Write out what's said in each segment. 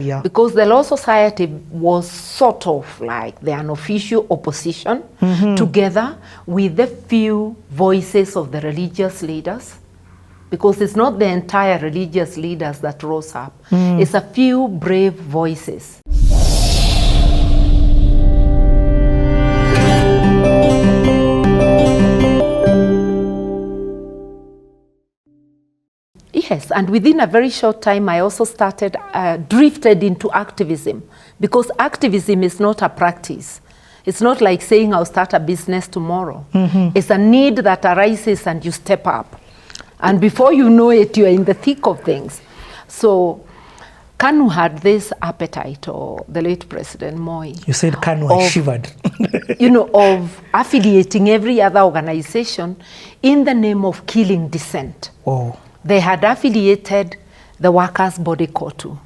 Yeah. Because the Law Society was sort of like the unofficial opposition together with the few voices of the religious leaders. Because it's not the entire religious leaders that rose up. It's a few brave voices. Yes, and within a very short time, I also started, drifted into activism, because activism is not a practice. It's not like saying I'll start a business tomorrow. It's a need that arises and you step up. And before you know it, you're in the thick of things. So KANU had this appetite, or the late President Moi. You said KANU, I shivered. You know, of affiliating every other organization in the name of killing dissent. Whoa. They had affiliated the Workers' Body Kotu.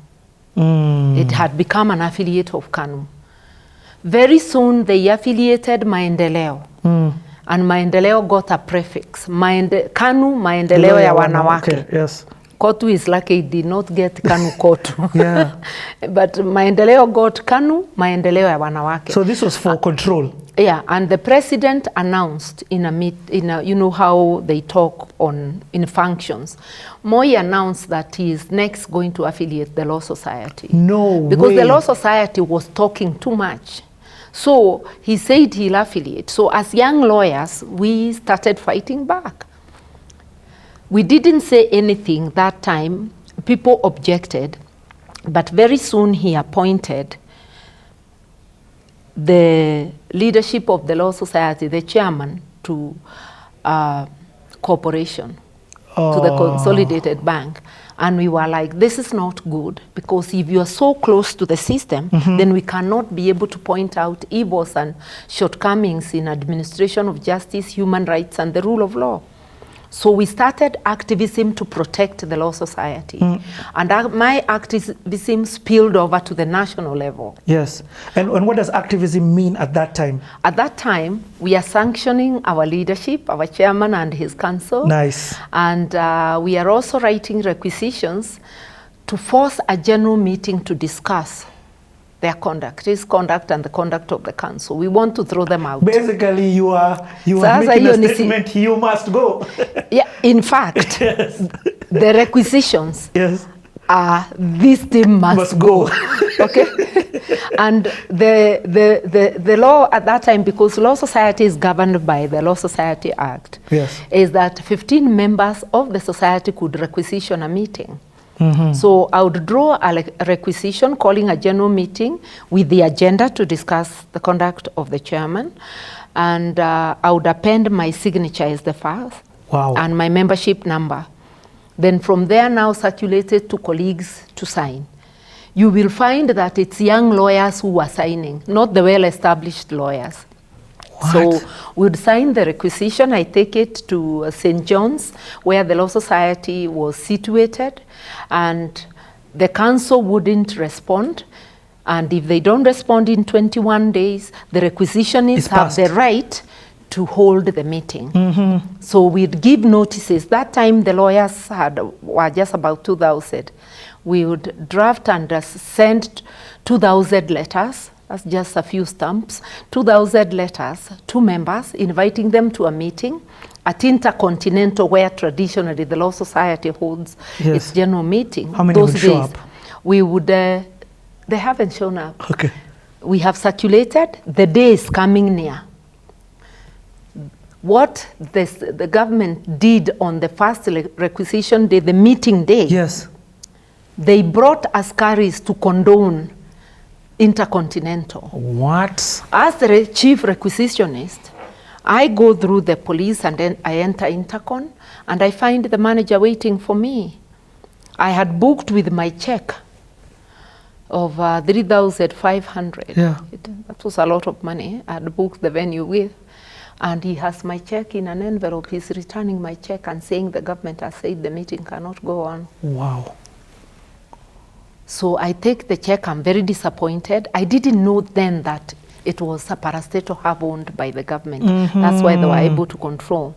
It had become an affiliate of KANU. Very soon they affiliated Maendeleo. And Maendeleo got a prefix. KANU Maendeleo ya Wanawake. Yes. Kotu is lucky it did not get KANU Kotu. Yeah. But Maendeleo got KANU Maendeleo ya Wanawake. So this was for control. Yeah, and the president announced in a you know how they talk in functions. Moi announced that he is next going to affiliate the Law Society. No Because way. the Law Society was talking too much. So he said he'll affiliate. So as young lawyers, we started fighting back. We didn't say anything that time. People objected, but very soon he appointed the leadership of the Law Society, the chairman, to corporation, to the Consolidated Bank. And we were like, this is not good, because if you are so close to the system, then we cannot be able to point out evils and shortcomings in administration of justice, human rights, and the rule of law. So we started activism to protect the Law Society. And my activism spilled over to the national level. Yes. And what does activism mean at that time? At that time, we are sanctioning our leadership, our chairman and his council. Nice. And we are also writing requisitions to force a general meeting to discuss their conduct, his conduct and the conduct of the council. We want to throw them out. Basically, you are making a statement, you must go. Yeah, in fact, yes. The requisitions are, this team must go. Okay? And the law at that time, because Law Society is governed by the Law Society Act, is that 15 members of the society could requisition a meeting. So I would draw a requisition calling a general meeting with the agenda to discuss the conduct of the chairman, and I would append my signature as the first, and my membership number. Then from there now circulated to colleagues to sign. You will find that it's young lawyers who are signing, not the well-established lawyers. So we'd sign the requisition. I take it to St. John's, where the Law Society was situated, and the council wouldn't respond. And if they don't respond in 21 days, the requisitionists have the right to hold the meeting. So we'd give notices. That time the lawyers were just about 2,000. We would draft and send 2,000 letters. That's just a few stamps, 2,000 letters to members, inviting them to a meeting at Intercontinental, where traditionally the Law Society holds its general meeting. How many would show up? We would, they haven't shown up. Okay. We have circulated, the day is coming near. What the government did on the first requisition day, the meeting day, they brought askaris to condone Intercontinental. What? As the chief requisitionist, I go through the police and then I enter Intercon and I find the manager waiting for me. I had booked with my check of 3,500. That was a lot of money. I had booked the venue with. And he has my check in an envelope. He's returning my check and saying the government has said the meeting cannot go on. Wow. So I take the check, I'm very disappointed. I didn't know then that it was a parastatal hub owned by the government. That's why they were able to control.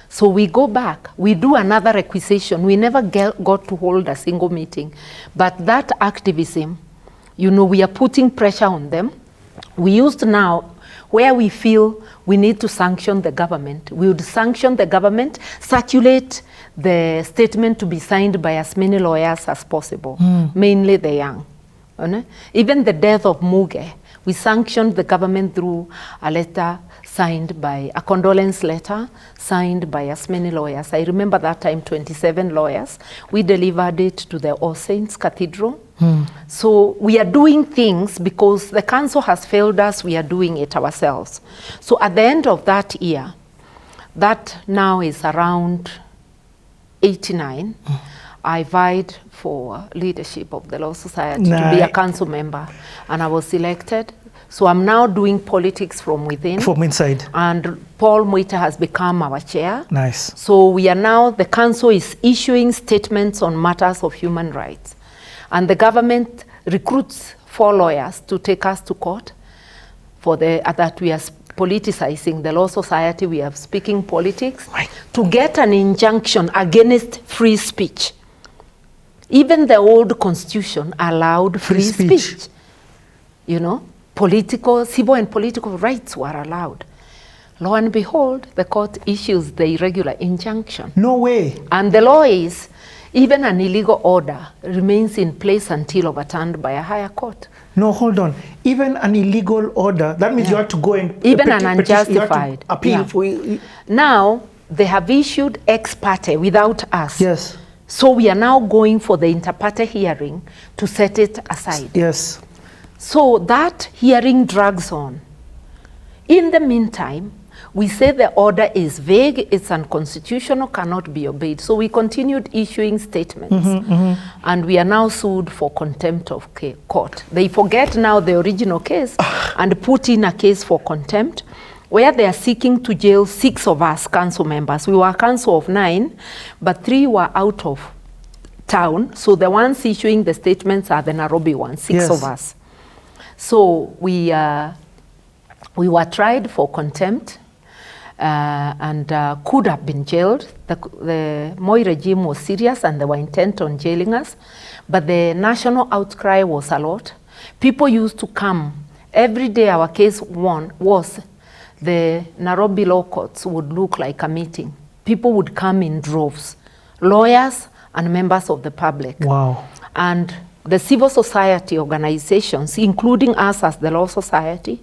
So we go back, we do another requisition. We never got to hold a single meeting. But that activism You know, we are putting pressure on them. We used now, where we feel we need to sanction the government, we would sanction the government, circulate the statement to be signed by as many lawyers as possible, mainly the young. Even the death of Muge, we sanctioned the government through a letter signed by, a condolence letter signed by as many lawyers. I remember that time 27 lawyers. We delivered it to the All Saints Cathedral. So we are doing things because the council has failed us, we are doing it ourselves. So at the end of that year, that now is around 89, I vied for leadership of the Law Society to be a council member, and I was elected. So I'm now doing politics from within. From inside. And Paul Mwita has become our chair. Nice. So we are now, the council is issuing statements on matters of human rights. And the government recruits 4 lawyers to take us to court for that we are politicizing the Law Society, we are speaking politics, to get an injunction against free speech. Even the old constitution allowed free speech. You know, civil and political rights were allowed. Lo and behold, the court issues the irregular injunction. No way. And the law is, even an illegal order remains in place until overturned by a higher court. No, hold on. Even an illegal order, that means you have to go and... Even an unjustified. Appeal for... Now, they have issued ex parte without us. Yes. So we are now going for the inter parte hearing to set it aside. Yes. So that hearing drags on. In the meantime, we say the order is vague, it's unconstitutional, cannot be obeyed. So we continued issuing statements, and we are now sued for contempt of court. They forget now the original case and put in a case for contempt, where they are seeking to jail 6 of us council members. We were a council of 9, but 3 were out of town. So the ones issuing the statements are the Nairobi ones, 6 of us. So we were tried for contempt, and could have been jailed. The Moi regime was serious and they were intent on jailing us, but the national outcry was a lot. People used to come. Every day our case was the Nairobi law courts would look like a meeting. People would come in droves, lawyers and members of the public. Wow. And the civil society organizations, including us as the Law Society,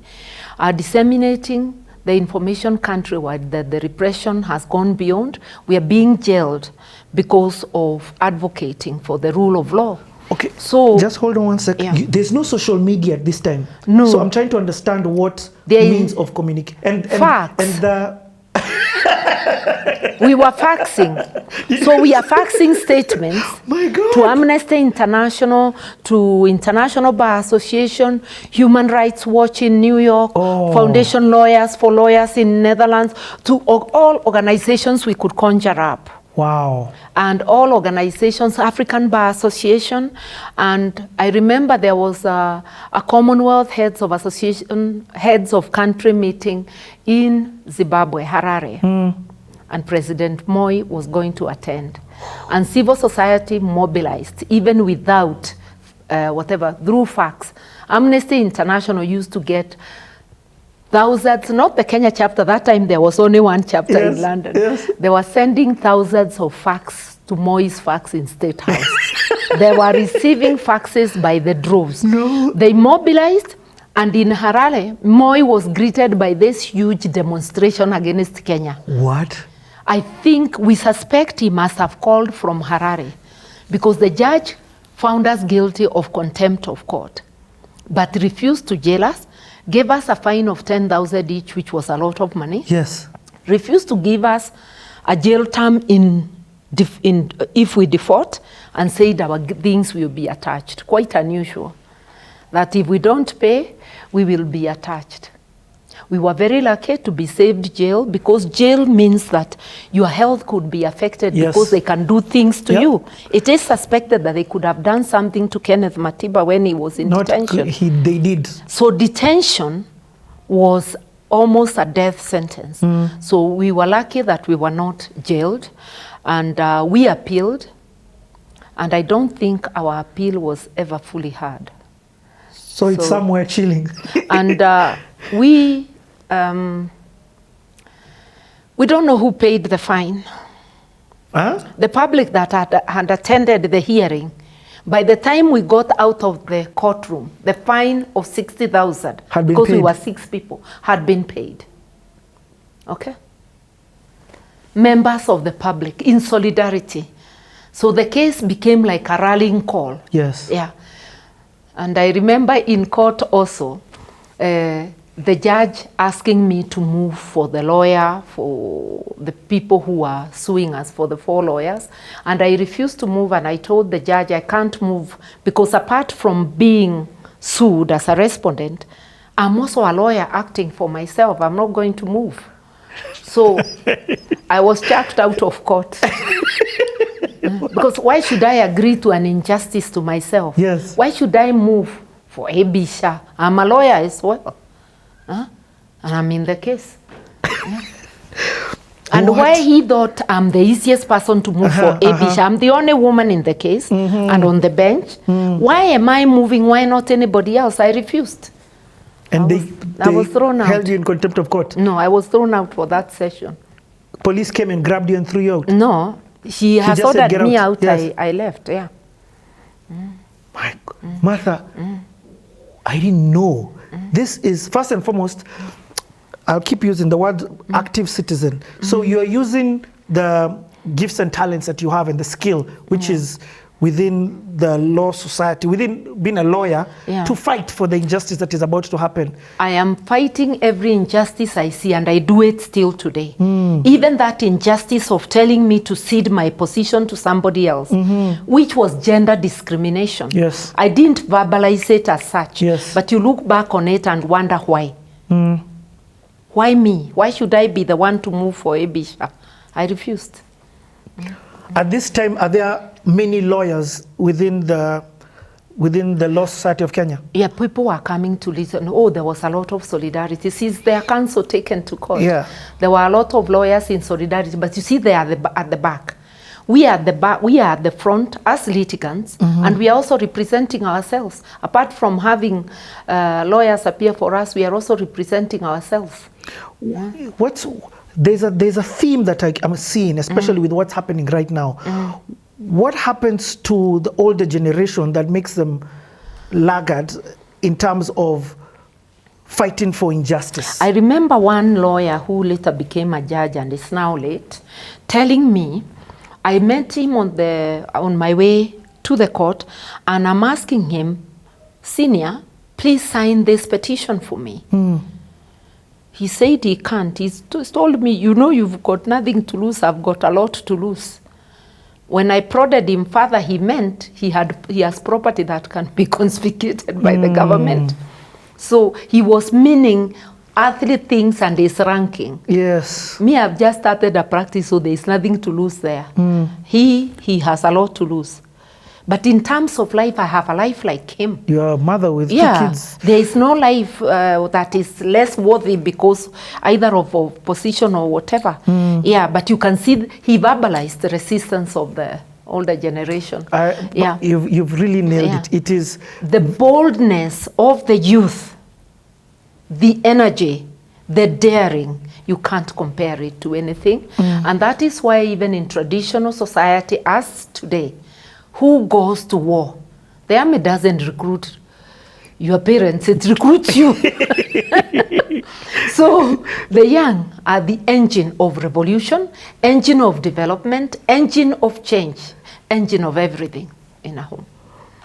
are disseminating the information countrywide that the repression has gone beyond. We are being jailed because of advocating for the rule of law. Okay, so just hold on one second. Yeah. There's no social media at this time. No. So I'm trying to understand what means of communication. And the... We were faxing. So we are faxing statements to Amnesty International, to International Bar Association, Human Rights Watch in New York, Foundation Lawyers for Lawyers in Netherlands, to all organizations we could conjure up. Wow. And all organizations, African Bar Association, and I remember there was a Commonwealth Heads of Association, Heads of Country meeting in Zimbabwe, Harare. And President Moi was going to attend. And civil society mobilized, even without through fax. Amnesty International used to get thousands, not the Kenya chapter, that time there was only one chapter in London. Yes. They were sending thousands of fax to Moi's fax in State House. They were receiving faxes by the droves. No. They mobilized, and in Harare, Moi was greeted by this huge demonstration against Kenya. What? I think we suspect he must have called from Harare because the judge found us guilty of contempt of court, but refused to jail us, gave us a fine of 10,000 each, which was a lot of money. Yes. Refused to give us a jail term if we default, and said our things will be attached. Quite unusual, that if we don't pay, we will be attached. We were very lucky to be saved jail, because jail means that your health could be affected because they can do things to you. It is suspected that they could have done something to Kenneth Matiba when he was in detention. They did. So detention was almost a death sentence. So we were lucky that we were not jailed, and we appealed, and I don't think our appeal was ever fully heard. So it's somewhere chilling. And we don't know who paid the fine. Huh? The public that had attended the hearing, by the time we got out of the courtroom, the fine of 60,000, because we were 6 people, had been paid. Okay? Members of the public in solidarity. So the case became like a rallying call. Yes. Yeah. And I remember in court also, the judge asking me to move for the lawyer, for the people who are suing us, for the 4 lawyers. And I refused to move, and I told the judge I can't move because apart from being sued as a respondent, I'm also a lawyer acting for myself. I'm not going to move. So I was chucked out of court. Because why should I agree to an injustice to myself? Yes. Why should I move for MPESA? I'm a lawyer as well. And I'm in the case. And why he thought I'm the easiest person to move for MPESA? I'm the only woman in the case and on the bench. Why am I moving? Why not anybody else? I refused. And I was thrown out. Held you in contempt of court? No, I was thrown out for that session. Police came and grabbed you and threw you out? No, he has ordered me out. Yes. I left, yeah. My God. Martha, I didn't know. This is, first and foremost, I'll keep using the word active citizen. So you're using the gifts and talents that you have and the skill, which is within the law society, within being a lawyer, to fight for the injustice that is about to happen. I am fighting every injustice I see, and I do it still today. Even that injustice of telling me to cede my position to somebody else, which was gender discrimination. Yes. I didn't verbalize it as such, but you look back on it and wonder why. Why me? Why should I be the one to move for MPESA? I refused. At this time, are there many lawyers within the Law Society of Kenya? Yeah, people were coming to listen. Oh, there was a lot of solidarity. Since their counsel taken to court, there were a lot of lawyers in solidarity. But you see, they are at the back. We are at the back. We are at the front as litigants, and we are also representing ourselves. Apart from having lawyers appear for us, we are also representing ourselves. There's a theme that I'm seeing, especially with what's happening right now. What happens to the older generation that makes them laggards in terms of fighting for injustice? I remember one lawyer who later became a judge and is now late, telling me, I met him on my way to the court, and I'm asking him, "Senior, please sign this petition for me." He said he can't. He's told me, "You know, you've got nothing to lose. I've got a lot to lose." When I prodded him further, he meant he has property that can be confiscated by the government. So he was meaning earthly things and his ranking. Yes. Me, I've just started a practice, so there's nothing to lose there. He has a lot to lose. But in terms of life, I have a life like him. You're a mother with 2 kids. There is no life that is less worthy because either of position or whatever. But you can see he verbalized the resistance of the older generation. You've really nailed it. It is the boldness of the youth, the energy, the daring. You can't compare it to anything. And that is why even in traditional society as today, who goes to war? The army doesn't recruit your parents, it recruits you. So the young are the engine of revolution, engine of development, engine of change, engine of everything in a home.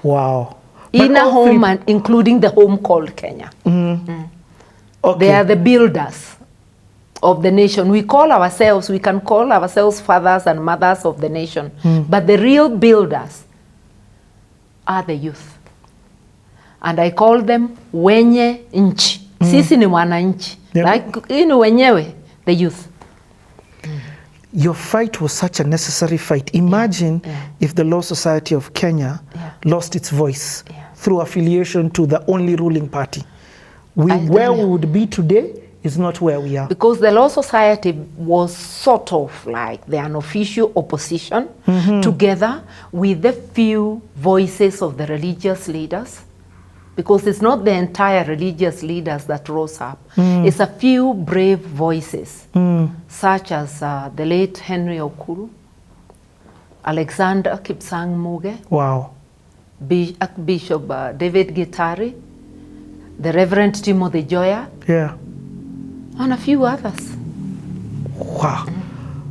Wow. In a home, and including the home called Kenya. They are the builders of the nation. We can call ourselves fathers and mothers of the nation, but the real builders are the youth. And I call them wenye nchi. Sisi ni wananchi. Like wenyewe, the youth. Your fight was such a necessary fight. Imagine if the Law Society of Kenya lost its voice through affiliation to the only ruling party. Where we would be today is not where we are. Because the Law Society was sort of like the unofficial opposition, together with the few voices of the religious leaders because it's not the entire religious leaders that rose up. It's a few brave voices, such as the late Henry Okuru, Alexander Kipsang Muge, Wow. Bishop David Gitari, the Reverend Timothy Joya, Yeah. and a few others. Wow.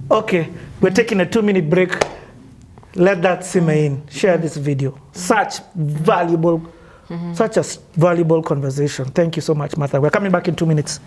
Okay, we're taking a 2-minute break. Let that simmer in. Share this video. Such valuable, such a valuable conversation. Thank you so much, Martha. We're coming back in 2 minutes.